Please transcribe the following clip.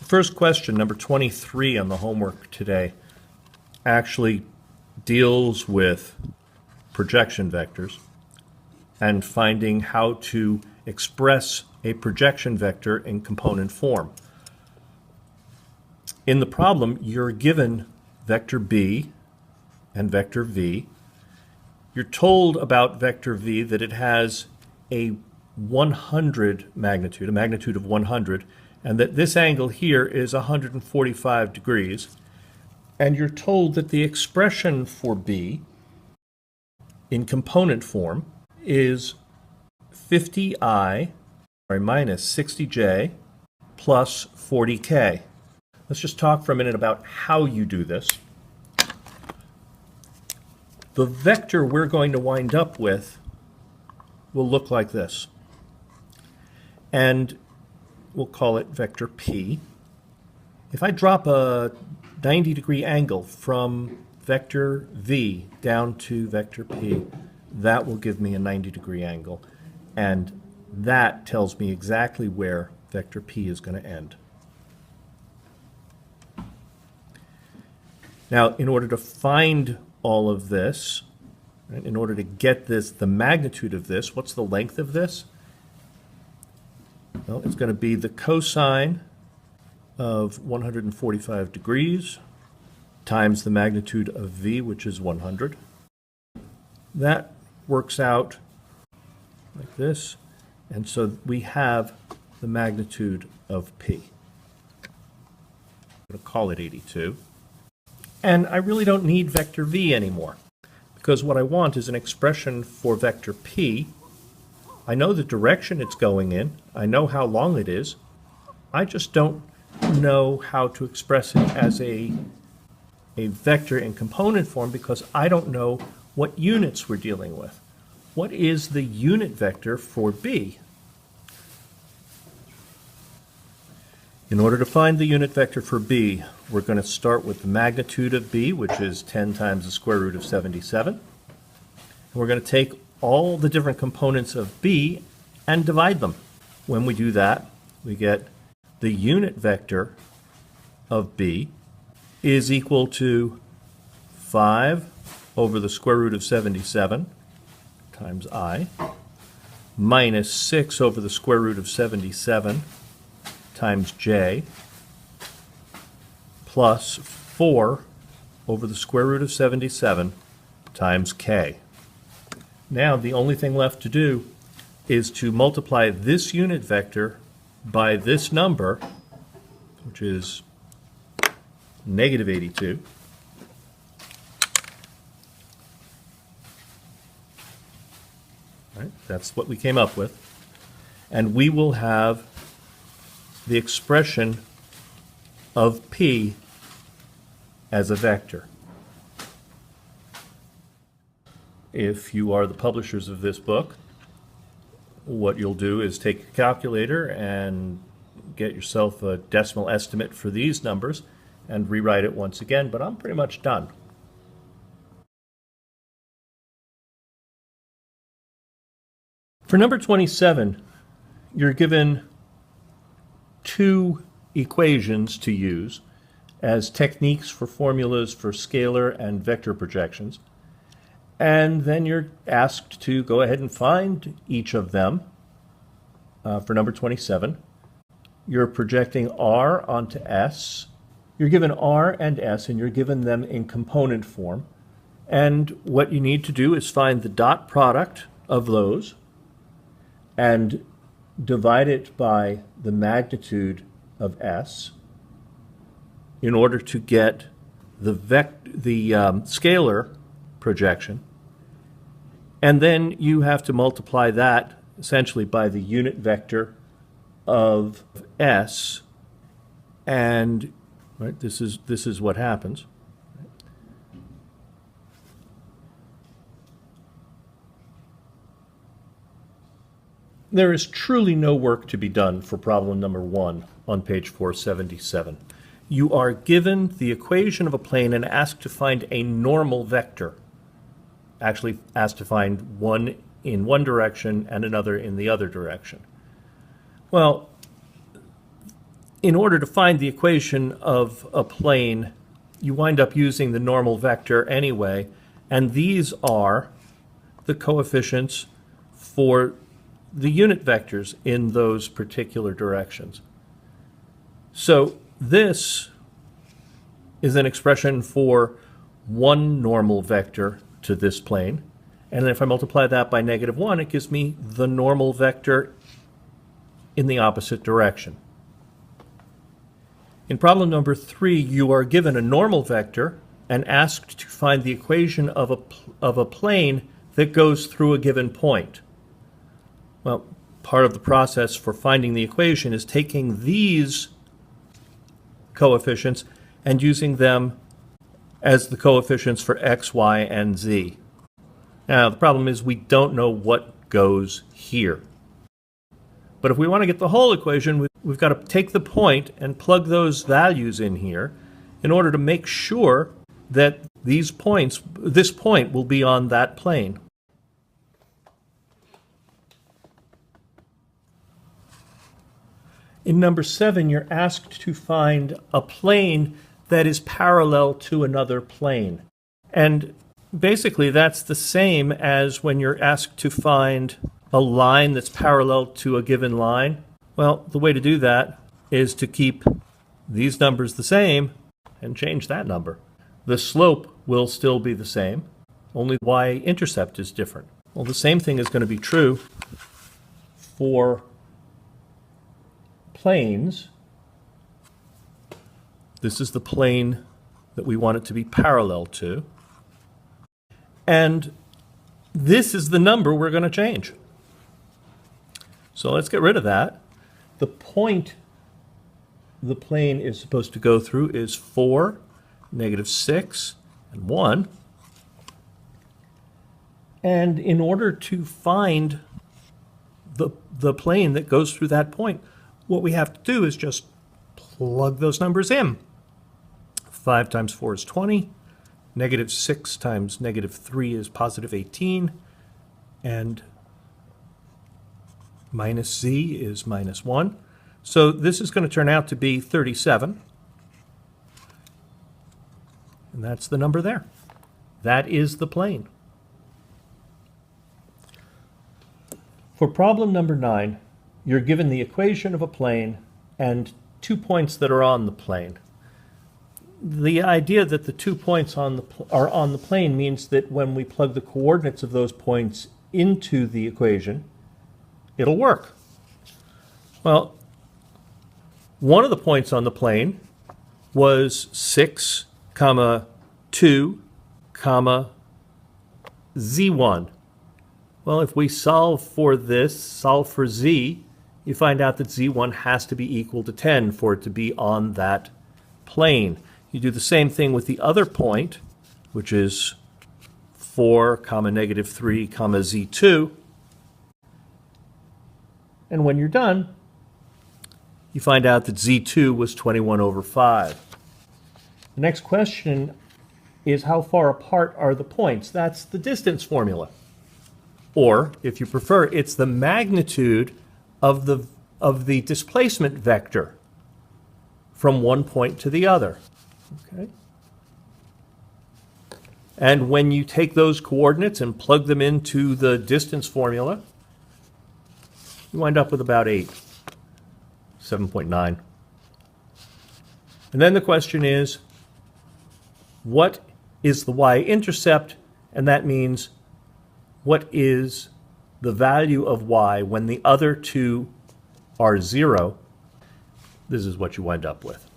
First question, number 23 on the homework today, actually deals with projection vectors and finding how to express a projection vector in component form. In the problem, you're given vector B and vector V. You're told about vector V that it has a 100 magnitude, a magnitude of 100, and that this angle here is 145 degrees. And you're told that the expression for B in component form is 50I minus 60J plus 40K. Let's just talk for a minute about how you do this. The vector we're going to wind up with will look like this. And we'll call it vector P. If I drop a 90-degree angle from vector V down to vector P, that will give me a 90-degree angle. And that tells me exactly where vector P is going to end. Now, in order to find all of this, right, in order to get this, the magnitude of this, what's the length of this? Well, it's going to be the cosine of 145 degrees times the magnitude of V, which is 100. That works out like this, and so we have the magnitude of P. I'm going to call it 82. And I really don't need vector V anymore, because what I want is an expression for vector P. I know the direction it's going in. I know how long it is. I just don't know how to express it as a vector in component form because I don't know what units we're dealing with. What is the unit vector for B? In order to find the unit vector for B, we're going to start with the magnitude of B, which is 10 times the square root of 77. And we're going to take all the different components of B and divide them. When we do that, we get the unit vector of B is equal to 5 over the square root of 77 times I minus 6 over the square root of 77 times J plus 4 over the square root of 77 times K. Now the only thing left to do is to multiply this unit vector by this number, which is negative 82. Right, that's what we came up with. And we will have the expression of P as a vector. If you are the publishers of this book, what you'll do is take your calculator and get yourself a decimal estimate for these numbers and rewrite it once again, but I'm pretty much done. For number 27, you're given two equations to use as techniques for formulas for scalar and vector projections. And then you're asked to go ahead and find each of them for number 27. You're projecting R onto S. You're given R and S, and you're given them in component form. And what you need to do is find the dot product of those and divide it by the magnitude of S in order to get the scalar projection, and then you have to multiply that essentially by the unit vector of S, and right, this is what happens. There is truly no work to be done for problem number 1 on page 477. You are given the equation of a plane and asked to find a normal vector. Actually asked to find one in one direction and another in the other direction. Well, in order to find the equation of a plane, you wind up using the normal vector anyway, and these are the coefficients for the unit vectors in those particular directions. So this is an expression for one normal vector to this plane, and then if I multiply that by -1, it gives me the normal vector in the opposite direction. In problem number 3, you are given a normal vector and asked to find the equation of a plane that goes through a given point. Well, part of the process for finding the equation is taking these coefficients and using them as the coefficients for x, y, and z. Now, the problem is we don't know what goes here. But if we want to get the whole equation, we've got to take the point and plug those values in here in order to make sure that this point will be on that plane. In number 7, you're asked to find a plane that is parallel to another plane. And basically that's the same as when you're asked to find a line that's parallel to a given line. Well, the way to do that is to keep these numbers the same and change that number. The slope will still be the same, only the y-intercept is different. Well, the same thing is going to be true for planes. This is the plane that we want it to be parallel to. And this is the number we're going to change. So let's get rid of that. The point the plane is supposed to go through is 4, -6, and 1. And in order to find the plane that goes through that point, what we have to do is just plug those numbers in. 5 times 4 is 20. -6 times -3 is +18. And minus z is -1. So this is going to turn out to be 37. And that's the number there. That is the plane. For problem number 9, you're given the equation of a plane and 2 points that are on the plane. The idea that the 2 points are on the plane means that when we plug the coordinates of those points into the equation, it'll work. Well, one of the points on the plane was 6, 2, z1. Well, if we solve for z, you find out that z1 has to be equal to 10 for it to be on that plane. You do the same thing with the other point, which is 4, -3, z2. And when you're done, you find out that z2 was 21/5. The next question is how far apart are the points? That's the distance formula. Or, if you prefer, it's the magnitude of the displacement vector from one point to the other. Okay? And when you take those coordinates and plug them into the distance formula, you wind up with about 8, 7.9. And then the question is, what is the y-intercept? And that means, what is the value of y when the other two are 0? This is what you wind up with.